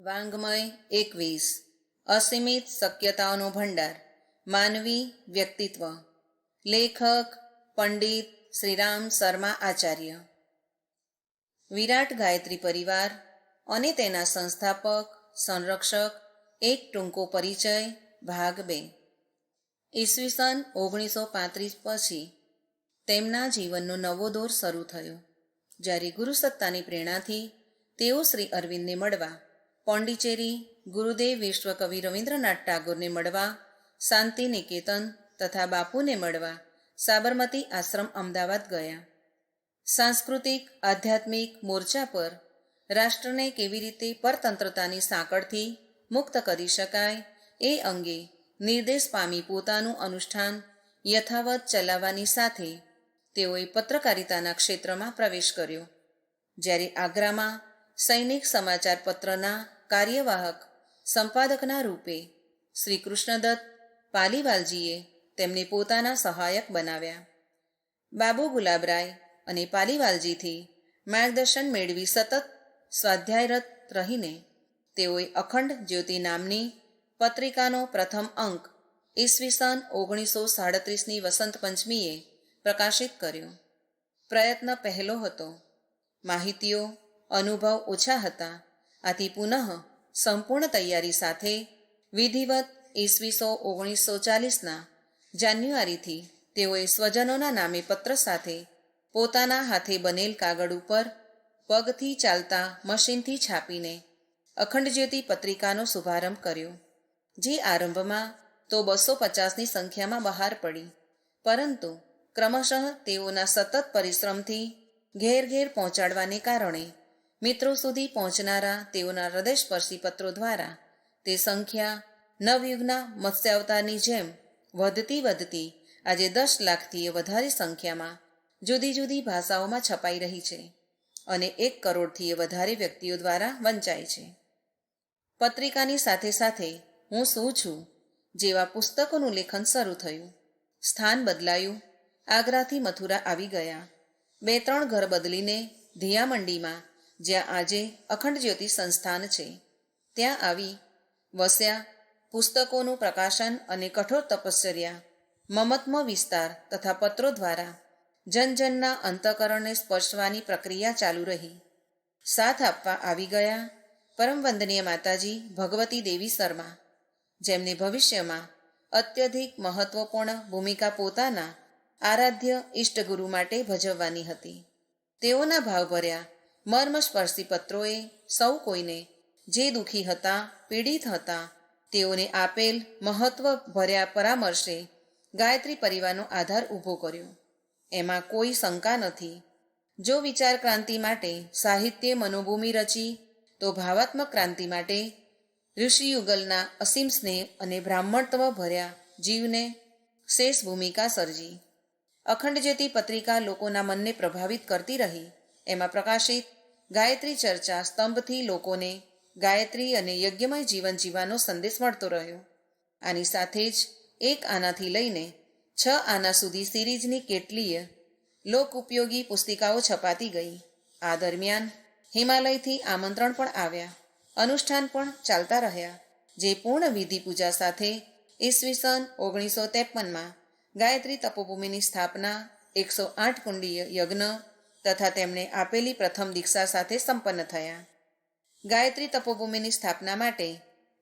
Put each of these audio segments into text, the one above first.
વાંગ્મય 21 અસીમિત શક્યતાઓનો ભંડાર માનવી વ્યક્તિત્વ લેખક પંડિત શ્રીરામ શર્મા આચાર્ય વિરાટ ગાયત્રી પરિવાર અને તેના સંસ્થાપક સંરક્ષક એક ટૂંકો પરિચય ભાગ 2 ઈસવીસન 1935 પછી તેમના જીવનનો નવો દોર શરૂ થયો, જ્યારે ગુરુસત્તાની પ્રેરણાથી તેઓ શ્રી અરવિંદને મળવા પોંડિચેરી, ગુરુદેવ વિશ્વકવિ રવિન્દ્રનાથ ટાગોરને મળવા શાંતિ નિકેતન તથા બાપુને મળવા સાબરમતી આશ્રમ અમદાવાદ ગયા. સાંસ્કૃતિક આધ્યાત્મિક મોરચા પર રાષ્ટ્રને કેવી રીતે પરતંત્રતાની સાંકળથી મુક્ત કરી શકાય એ અંગે નિર્દેશ પામી પોતાનું અનુષ્ઠાન યથાવત ચલાવવાની સાથે તેઓએ પત્રકારિતાના ક્ષેત્રમાં પ્રવેશ કર્યો. જ્યારે આગ્રામાં સૈનિક સમાચાર પત્રના કાર્યવાહક સંપાદકના રૂપે શ્રી કૃષ્ણદત્ત પાલીવાલજીએ તેમને પોતાના સહાયક બનાવ્યા. બાબુ ગુલાબરાય અને પાલીવાલજીથી માર્ગદર્શન મેળવી સતત સ્વાધ્યાયરત રહીને તેઓએ અખંડ જ્યોતિ નામની પત્રિકાનો પ્રથમ અંક ઈસવીસન 1937ની વસંત પંચમીએ પ્રકાશિત કર્યો. પ્રયત્ન પહેલો હતો. માહિતીઓ અનુભવ ઓછા હતા. આથી પુનઃ સંપૂર્ણ તૈયારી સાથે વિધિવત ઈસવીસો 1940ના જાન્યુઆરીથી તેઓએ સ્વજનોના નામે પત્ર સાથે પોતાના હાથે બનેલ કાગળ ઉપર પગથી ચાલતા મશીનથી છાપીને અખંડ જ્યોતિ પત્રિકાનો શુભારંભ કર્યો, જે આરંભમાં તો 250ની સંખ્યામાં બહાર પડી, પરંતુ ક્રમશઃ તેઓના સતત પરિશ્રમથી ઘેર ઘેર પહોંચાડવાને કારણે મિત્રો સુધી પહોંચનારા તેઓના હૃદયસ્પર્શી પત્રો દ્વારા તે સંખ્યા નવયુગના મત્સ્યાવતારની જેમ વધતી આજે 10 લાખથી વધારે સંખ્યામાં જુદી જુદી ભાષાઓમાં છપાઈ રહી છે અને 1 કરોડથી વધારે વ્યક્તિઓ દ્વારા વંચાય છે. પત્રિકાની સાથે સાથે હું શું છું જેવા પુસ્તકોનું લેખન શરૂ થયું. સ્થાન બદલાયું. આગ્રાથી મથુરા આવી ગયા. 2-3 ઘર બદલીને ધિયામંડીમાં, જ્યાં આજે અખંડ જ્યોતિ સંસ્થાન છે, ત્યાં આવી વસ્યા. પુસ્તકોનું પ્રકાશન અને કઠોર તપશ્ચર્યા, મમત્મ વિસ્તાર તથા પત્રો દ્વારા જનજનના અંતઃકરણને સ્પર્શવાની પ્રક્રિયા ચાલુ રહી. સાથ આપવા આવી ગયા પરમ વંદનીય માતાજી ભગવતી દેવી શર્મા, જેમને ભવિષ્યમાં અત્યધિક મહત્વપૂર્ણ ભૂમિકા પોતાના આરાધ્ય ઇષ્ટગુરુ માટે ભજવવાની હતી. તેઓના ભાવભર્યા મર્મસ્પર્શી પત્રોએ સૌ કોઈને, જે દુઃખી હતા, પીડિત હતા, તેઓને આપેલ મહત્વભર્યા પરામર્શે ગાયત્રી પરિવારનો આધાર ઊભો કર્યો. એમાં કોઈ શંકા નથી. જો વિચાર ક્રાંતિ માટે સાહિત્ય મનોભૂમિ રચી, તો ભાવાત્મક ક્રાંતિ માટે ઋષિયુગલના અસીમ સ્નેહ અને બ્રાહ્મણત્વ ભર્યા જીવને શેષ ભૂમિકા સર્જી. અખંડ જ્યોતિ પત્રિકા લોકોના મનને પ્રભાવિત કરતી રહી. એમાં પ્રકાશિત ગાયત્રી ચર્ચા સ્તંભથી લોકોને ગાયત્રી અને યજ્ઞમય જીવન જીવવાનો સંદેશ મળતો રહ્યો. આની સાથે જ 1 આનાથી લઈને 6 આના સુધી સિરીઝની કેટલીય લોક ઉપયોગી પુસ્તિકાઓ છપાતી ગઈ. આ દરમિયાન હિમાલયથી આમંત્રણ પણ આવ્યા. અનુષ્ઠાન પણ ચાલતા રહ્યા, જે પૂર્ણ વિધિ પૂજા સાથે ઈસવીસન 1953માં ગાયત્રી તપોભૂમિની સ્થાપના, 108 કુંડીય યજ્ઞ તથા તેમણે આપેલી પ્રથમ દીક્ષા સાથે સંપન્ન થયા. ગાયત્રી તપોભૂમિની સ્થાપના માટે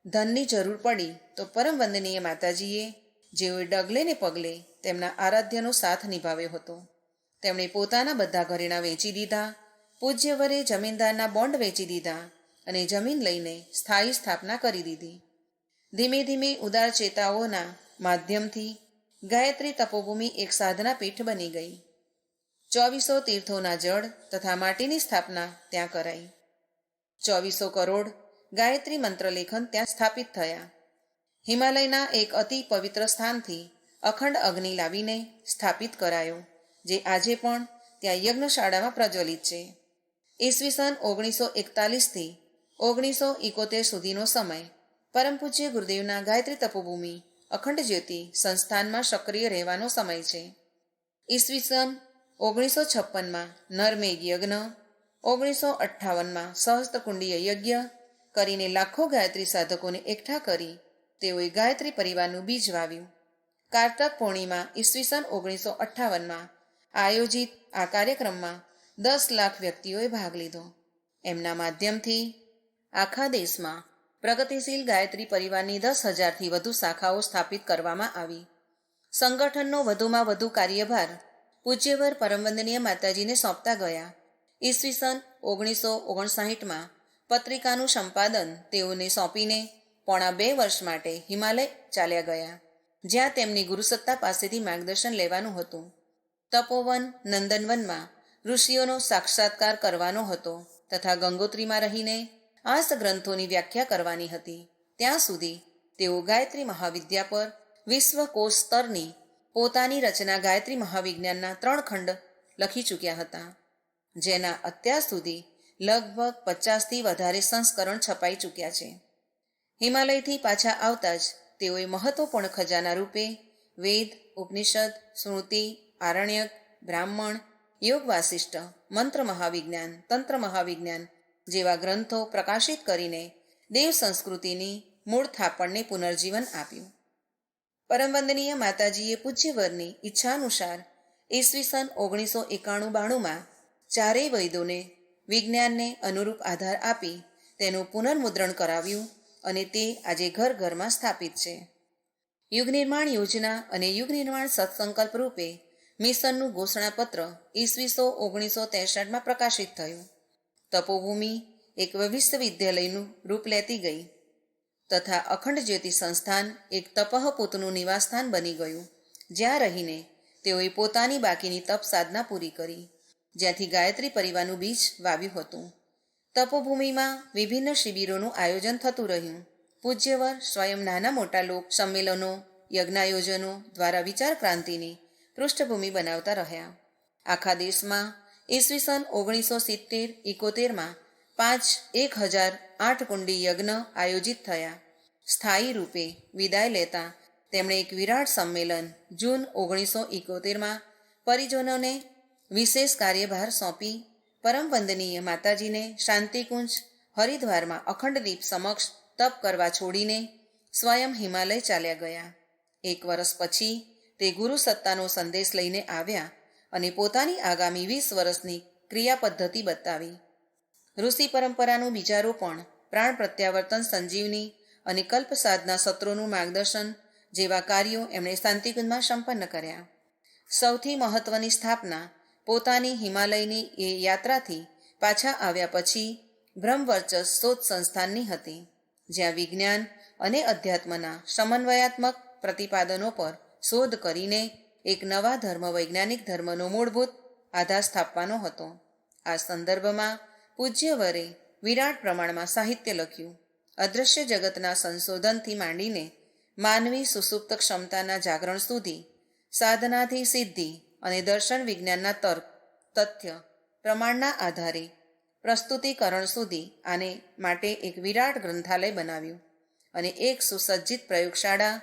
ધનની જરૂર પડી તો પરમ વંદનીય માતાજીએ, જેઓએ ડગલે ને પગલે તેમના આરાધ્યનો સાથ નિભાવ્યો હતો, તેમણે પોતાના બધા ઘરેણાં વેચી દીધા, પૂજ્યવરે જમીનદારના બોન્ડ વેચી દીધા અને જમીન લઈને સ્થાયી સ્થાપના કરી દીધી. ધીમે ધીમે ઉદાર ચેતાઓના માધ્યમથી ગાયત્રી તપોભૂમિ એક સાધના પીઠ બની ગઈ. 2400 તીર્થોના જળ તથા માટીની સ્થાપના ત્યાં કરાઈ. 2400 કરોડ ગાયત્રી મંત્રલેખન ત્યાં સ્થાપિત થયા. હિમાલયના એક અતિ પવિત્ર સ્થાનથી અખંડ અગ્નિ લાવીને સ્થાપિત કરાયો, જે આજે પણ ત્યાં યજ્ઞશાળામાં પ્રજ્વલિત છે. ઈસવીસન 1941થી 1971 સુધીનો સમય પરમ પૂજ્ય ગુરુદેવના ગાયત્રી તપોભૂમિ અખંડ જ્યોતિ સંસ્થાનમાં સક્રિય રહેવાનો સમય છે. ઈસવીસન 1956માં નરમેઘ યજ્ઞ, 1958માં સહસ્ત્રકુંડીય યજ્ઞ, કરીને લાખો ગાયત્રી સાધકોને એકઠા કરી તેઓએ ગાયત્રી પરિવારનું બીજ વાવ્યું. કારતક પૂર્ણિમા ઈસવીસન 1958માં આયોજિત આ કાર્યક્રમમાં 10 લાખ વ્યક્તિઓએ ભાગ લીધો. એમના માધ્યમથી આખા દેશમાં પ્રગતિશીલ ગાયત્રી પરિવારની 10,000થી વધુ શાખાઓ સ્થાપિત કરવામાં આવી. સંગઠનનો વધુમાં વધુ કાર્યભાર પૂજ્યવર પરમવંદનીય માતાજીને સોંપતા ગયા. ઈસવીસન 1959માં પત્રિકાનું સંપાદન તેઓને સોંપીને પોણા 2 વર્ષ માટે હિમાલય ચાલ્યા ગયા, જ્યાં તેમની ગુરુસત્તા પાસેથી માર્ગદર્શન લેવાનું હતું. તપોવન નંદનવનમાં ઋષિઓનો સાક્ષાત્કાર કરવાનો હતો તથા ગંગોત્રીમાં રહીને આસ ગ્રંથોની વ્યાખ્યા કરવાની હતી. ત્યાં સુધી તેઓ ગાયત્રી મહાવિદ્યા પર વિશ્વકોશ સ્તરની પોતાની રચના ગાયત્રી મહાવિજ્ઞાનના 3 ખંડ લખી ચૂક્યા હતા, જેના અત્યાર સુધી લગભગ 50થી વધારે સંસ્કરણ છપાઈ ચૂક્યા છે. હિમાલયથી પાછા આવતા જ તેઓએ મહત્વપૂર્ણ ખજાના રૂપે વેદ, ઉપનિષદ, સ્મૃતિ, આરણ્યક, બ્રાહ્મણ, યોગ વાસિષ્ઠ, મંત્ર મહાવિજ્ઞાન, તંત્ર મહાવિજ્ઞાન જેવા ગ્રંથો પ્રકાશિત કરીને દેવ સંસ્કૃતિની મૂળ થાપણને પુનર્જીવન આપ્યું. પરમવંદનીય માતાજીએ પૂજ્યવરની ઈચ્છાનુસાર ઈસવીસન 1991-92માં ચારેય વૈદોને વિજ્ઞાનને અનુરૂપ આધાર આપી તેનું પુનર્મુદ્રણ કરાવ્યું અને તે આજે ઘર ઘરમાં સ્થાપિત છે. યુગ નિર્માણ યોજના અને યુગ નિર્માણ સત્સંકલ્પ રૂપે મિશનનું ઘોષણાપત્ર ઈસવીસો 1963માં પ્રકાશિત થયું. તપોભૂમિ એક વિશ્વવિદ્યાલયનું રૂપ લેતી ગઈ તથા અખંડ જ્યોતિ સંસ્થાન એક તપઃપૂતનું નિવાસસ્થાન બની ગયું, જ્યાં રહીને તેઓએ પોતાની બાકીની તપ સાધના પૂરી કરી, જ્યાંથી ગાયત્રી પરિવારનું બીજ વાવ્યું હતું. તપોભૂમિમાં વિભિન્ન શિબિરોનું આયોજન થતું રહ્યું. પૂજ્યવર સ્વયં નાના મોટા લોક સંમેલનો, યજ્ઞાયોજનો દ્વારા વિચાર ક્રાંતિની પૃષ્ઠભૂમિ બનાવતા રહ્યા. આખા દેશમાં ઈસવીસન 1970-71માં 1008 કુંડી યજ્ઞ આયોજિત થયા. સ્થાયી રૂપે વિદાય લેતા તેમણે એક વિરાટ સંમેલન જૂન 1971માં પરિજનોને વિશેષ કાર્યભાર સોંપી પરમ વંદનીય માતાજીને શાંતિકુંજ હરિદ્વારમાં અખંડ દીપ સમક્ષ તપ કરવા છોડીને સ્વયં હિમાલય ચાલ્યા ગયા. 1 વર્ષ પછી તે ગુરુ સત્તાનો સંદેશ લઈને આવ્યા અને પોતાની આગામી 20 વર્ષની ક્રિયા પદ્ધતિ બતાવી. ઋષિ પરંપરાનું બીજારોપણ, પ્રાણ પ્રત્યાવર્તન, સંજીવની અને કલ્પ સાધના સત્રોનું માર્ગદર્શન જેવા કાર્યો એમણે શાંતિકુંજમાં સંપન્ન કર્યા. સૌથી મહત્વની સ્થાપના પોતાની હિમાલયની એ યાત્રાથી પાછા આવ્યા પછી બ્રહ્મવર્ચસ શોધ સંસ્થાનની હતી, જ્યાં વિજ્ઞાન અને અધ્યાત્મના સમન્વયાત્મક પ્રતિપાદનો પર શોધ કરીને એક નવા ધર્મ, વૈજ્ઞાનિક ધર્મનો મૂળભૂત આધાર સ્થાપવાનો હતો. આ સંદર્ભમાં પૂજ્યવરે વિરાટ પ્રમાણમાં સાહિત્ય લખ્યું. અદૃશ્ય જગતના સંશોધનથી માંડીને માનવી સુસુપ્ત ક્ષમતાના જાગરણ સુધી, સાધનાથી સિદ્ધિ અને દર્શન વિજ્ઞાનના તર્ક, તથ્ય, પ્રમાણના આધારે પ્રસ્તુતિકરણ સુધી આને માટે એક વિરાટ ગ્રંથાલય બનાવ્યું અને એક સુસજ્જિત પ્રયોગશાળા,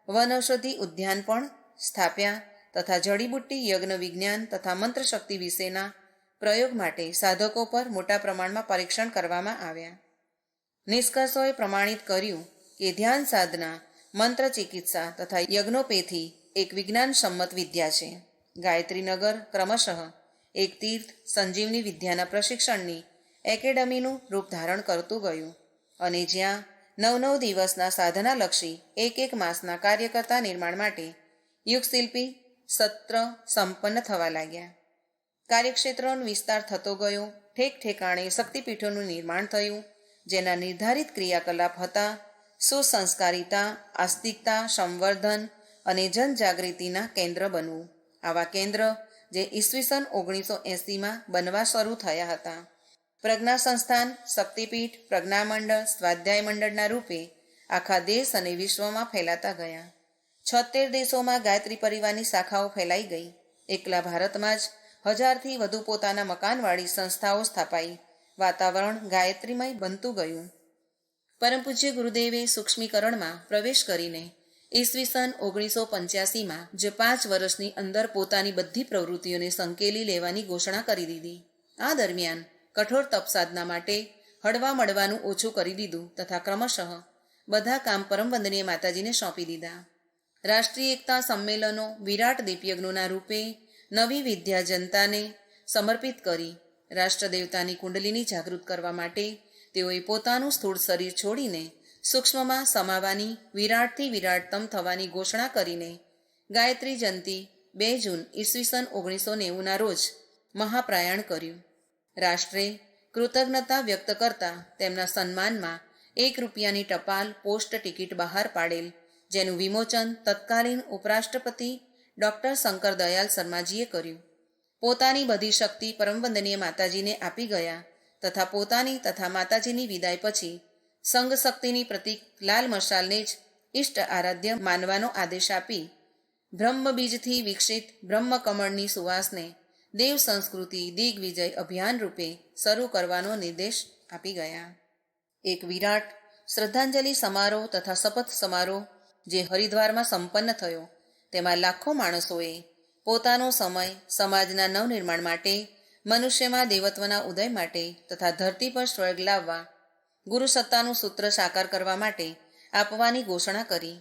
વનૌષધિ ઉદ્યાન પણ સ્થાપ્યા તથા જડીબુટ્ટી, યજ્ઞ વિજ્ઞાન તથા મંત્રશક્તિ વિશેના પ્રયોગ માટે સાધકો પર મોટા પ્રમાણમાં પરીક્ષણ કરવામાં આવ્યા. નિષ્કર્ષોએ પ્રમાણિત કર્યું કે ધ્યાન સાધના, મંત્ર ચિકિત્સા તથા યજ્ઞોપેથી એક વિજ્ઞાન સંમત વિદ્યા છે. ગાયત્રીનગર ક્રમશઃ એક તીર્થ, સંજીવની વિદ્યાના પ્રશિક્ષણની એકેડમીનું રૂપ ધારણ કરતું ગયું અને જ્યાં 9 દિવસના સાધનાલક્ષી એક માસના કાર્યકર્તા નિર્માણ માટે યુગશિલ્પી સત્ર સંપન્ન થવા લાગ્યા. કાર્યક્ષેત્રનો વિસ્તાર થતો ગયો. ઠેક ઠેકાણે શક્તિપીઠોનું નિર્માણ થયું, જેના નિર્ધારિત ક્રિયાકલાપ હતા સુસંસ્કારિતા, આસ્તિકતા, સંવર્ધન અને જનજાગૃતિના કેન્દ્ર બનવું. આવા કેન્દ્ર જે ઈસવીસન 1980માં બનવા શરૂ થયા હતા. પ્રજ્ઞા સંસ્થાન, શક્તિપીઠ, પ્રજ્ઞામંડળ, સ્વાધ્યાય મંડળના રૂપે આખા દેશ અને વિશ્વમાં ફેલાતા ગયા. 76 દેશોમાં ગાયત્રી પરિવારની શાખાઓ ફેલાઈ ગઈ. એકલા ભારતમાં જ 1000થી વધુ પોતાના મકાનવાળી સંસ્થાઓ સ્થાપાઈ. વાતાવરણ ગાયત્રીમય બનતું ગયું. પરમ પૂજ્ય ગુરુદેવે સૂક્ષ્મીકરણમાં પ્રવેશ કરીને ઈસવીસન 1985માં જ 5 વર્ષની અંદર પોતાની બધી પ્રવૃત્તિઓને સંકેલી લેવાની ઘોષણા કરી દીધી. આ દરમિયાન કઠોર તપ સાધના માટે હળવા મળવાનું ઓછું કરી દીધું તથા ક્રમશઃ બધા કામ પરમ વંદનીય માતાજીને સોંપી દીધા. રાષ્ટ્રીય એકતા સંમેલનો વિરાટ દીપયજ્ઞોના રૂપે નવી વિદ્યા જનતાને સમર્પિત કરી રાષ્ટ્રદેવતાની કુંડલીની જાગૃત કરવા માટે તેઓએ પોતાનું સ્થૂળ શરીર છોડીને સૂક્ષ્મમાં સમાવાની, વિરાટથી વિરાટતમ થવાની ઘોષણા કરીને ગાયત્રી જયંતી 2 જૂન ઈસવીસન 1990ના રોજ મહાપ્રયાણ કર્યું. રાષ્ટ્રે કૃતજ્ઞતા વ્યક્ત કરતા તેમના સન્માનમાં 1 રૂપિયાની ટપાલ પોસ્ટ ટિકિટ બહાર પાડેલ, જેનું વિમોચન તત્કાલીન ઉપરાષ્ટ્રપતિ ડૉક્ટર શંકર દયાલ શર્માજીએ કર્યું. પોતાની બધી શક્તિ પરમવંદનીય માતાજીને આપી ગયા તથા પોતાની તથા માતાજીની વિદાય પછી સંઘ શક્તિની પ્રતીક લાલ મશાલને જ ઇષ્ટ આરાધ્ય માનવાનો આદેશ આપી બ્રહ્મબીજથી વિકસિત બ્રહ્મકમળની સુવાસને દેવ સંસ્કૃતિ દિગ્વિજય અભિયાન રૂપે શરૂ કરવાનો નિર્દેશ આપી ગયા. એક વિરાટ શ્રદ્ધાંજલિ સમારોહ તથા શપથ સમારોહ જે હરિદ્વારમાં સંપન્ન થયો, તેમાં લાખો માણસોએ પોતાનો સમય સમાજના નવનિર્માણ માટે, મનુષ્યમાં દેવત્વના ઉદય માટે તથા ધરતી પર સ્વર્ગ લાવવા ગુરુ સત્તાનું સૂત્ર સાકાર કરવા માટે આપવાની ઘોષણા કરી.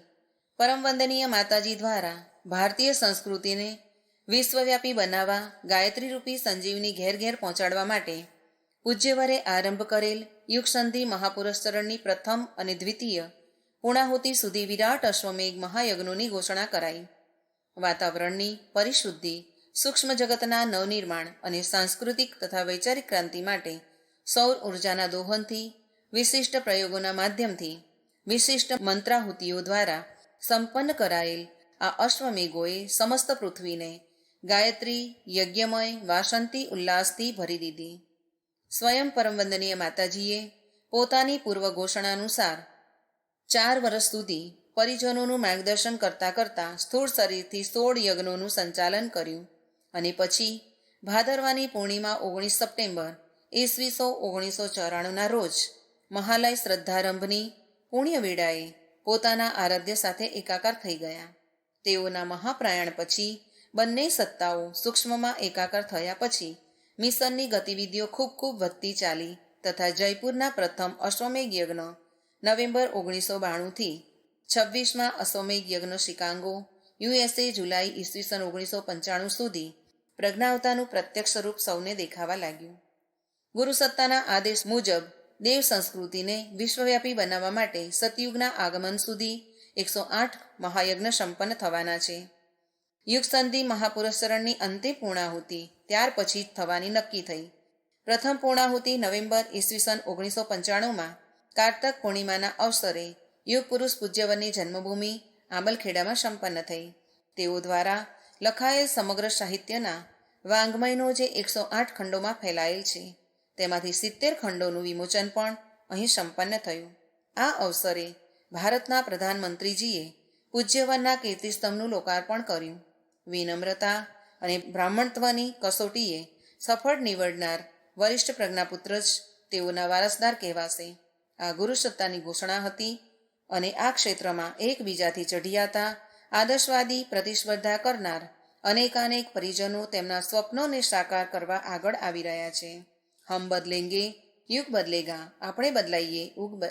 પરમ વંદનીય માતાજી દ્વારા ભારતીય સંસ્કૃતિને વિશ્વવ્યાપી બનાવવા ગાયત્રી રૂપી સંજીવની ઘેર ઘેર પહોંચાડવા માટે પૂજ્યવરે આરંભ કરેલ યુગસંધિ મહાપુરસ્ચરણની પ્રથમ અને દ્વિતીય પૂર્ણાહુતિ સુધી વિરાટ અશ્વમેઘ મહાયજ્ઞોની ઘોષણા કરાઈ. વાતાવરણની પરિશુદ્ધિ, સૂક્ષ્મ જગતના નવનિર્માણ અને સાંસ્કૃતિક તથા વૈચારિક ક્રાંતિ માટે સૌર ઉર્જાના દોહનથી, વિશિષ્ટ પ્રયોગોના માધ્યમથી, વિશિષ્ટ મંત્રાહુતિઓ દ્વારા સંપન્ન કરાયેલ આ અશ્વમેઘોએ સમસ્ત પૃથ્વીને ગાયત્રી યજ્ઞમય વાસંતી ઉલ્લાસથી ભરી દીધી. સ્વયં પરમવંદનીય માતાજીએ પોતાની પૂર્વ ઘોષણાનુસાર 4 વર્ષ સુધી પરિજનોનું માર્ગદર્શન કરતાં કરતાં સ્થૂળ શરીરથી 16 યજ્ઞોનું સંચાલન કર્યું અને પછી ભાદરવાની પૂર્ણિમા 19 સપ્ટેમ્બર ઈસવીસો 1994ના રોજ મહાલય શ્રદ્ધારંભની પુણ્ય વેળાએ પોતાના આરાધ્ય સાથે એકાકાર થઈ ગયા. તેઓના મહાપ્રયાણ પછી બંને સત્તાઓ સૂક્ષ્મમાં એકાકાર થયા પછી મિશનની ગતિવિધિઓ ખૂબ વધતી ચાલી તથા જયપુરના પ્રથમ અશ્વમેઘ યજ્ઞ નવેમ્બર 1992થી 26મા અશ્વમેઘ યજ્ઞ શિકાગો, USA જુલાઈ ઈસવીસન 1995 સુધી પ્રજ્ઞાવતાનું પ્રત્યક્ષ સ્વરૂપ સૌને દેખાવા લાગ્યું. ગુરુસત્તાના આદેશ મુજબ દેવ સંસ્કૃતિને વિશ્વવ્યાપી બનાવવા માટે સતયુગના આગમન સુધી 108 મહાયજ્ઞ સંપન્ન થવાના છે. યુગસંધિ મહાપુરસ્ચરણની અંતિમ પૂર્ણાહુતિ ત્યાર પછી જ થવાની નક્કી થઈ. પ્રથમ પૂર્ણાહુતિ નવેમ્બર ઈસવીસન 1995માં કાર્તક પૂર્ણિમાના અવસરે યુગ પુરુષ પૂજ્યવરની જન્મભૂમિ આંબલખેડામાં સંપન્ન થઈ. તેઓ દ્વારા લખાયેલ સમગ્ર સાહિત્યના વાંગ્મયનો જે 108 ખંડોમાં ફેલાયેલ છે, તેમાંથી 70 ખંડોનું વિમોચન પણ અહીં સંપન્ન થયું. આ અવસરે ભારતના પ્રધાનમંત્રીજીએ પૂજ્યવનના કીર્તિસ્તંભનું લોકાર્પણ કર્યું. વિનમ્રતા અને બ્રાહ્મણત્વની કસોટીએ સફળ નીવડનાર વરિષ્ઠ પ્રજ્ઞાપુત્ર જ તેઓના વારસદાર કહેવાશે. આ ગુરુસત્તાની ઘોષણા હતી અને આ ક્ષેત્રમાં એકબીજાથી ચઢિયાતા આદર્શવાદી પ્રતિસ્પર્ધા કરનાર અનેકાનેક પરિજનો તેમના સ્વપ્નોને સાકાર કરવા આગળ આવી રહ્યા છે. હમ બદલેંગે, યુગ બદલેગા, આપણે બદલાઈએ,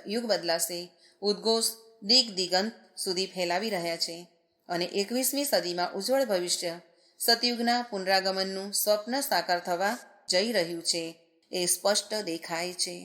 યુગ બદલાશે ઉદ્ઘોષ દિગંત સુધી ફેલાવી રહ્યા છે અને 21મી સદીમાં ઉજ્જવળ ભવિષ્ય સતયુગના પુનરાગમનનું સ્વપ્ન સાકાર થવા જઈ રહ્યું છે એ સ્પષ્ટ દેખાય છે.